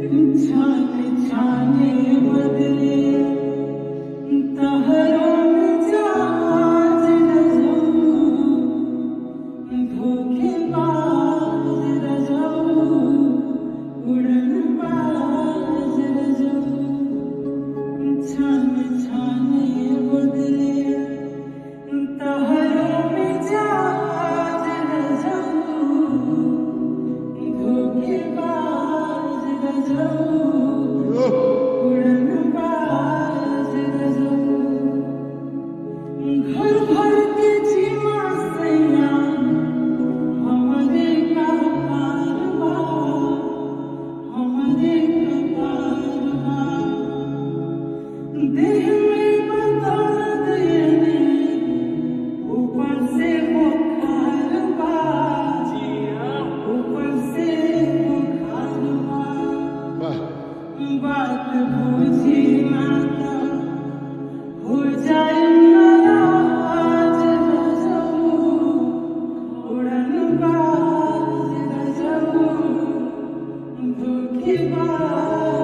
छाने छाने बदले तहरों में जाज न जाऊं, धोखेबाज न जाऊं, उड़नबाज न जाऊं। छाने छाने बदले तहरों में जाज न जाऊं, धोखेबाज न जाऊं, उड़नबाज न जाऊं। घर भर के जीवा सैया हमरे का कारवां, हमरे का कारवां। देह में बदल देने ऊपर से बुखार बा, ऊपर से बुखार बा। बात बूझी ना तो हो जाए नाराज न जाऊं, उड़नबाज न जाऊं, धोखेबाज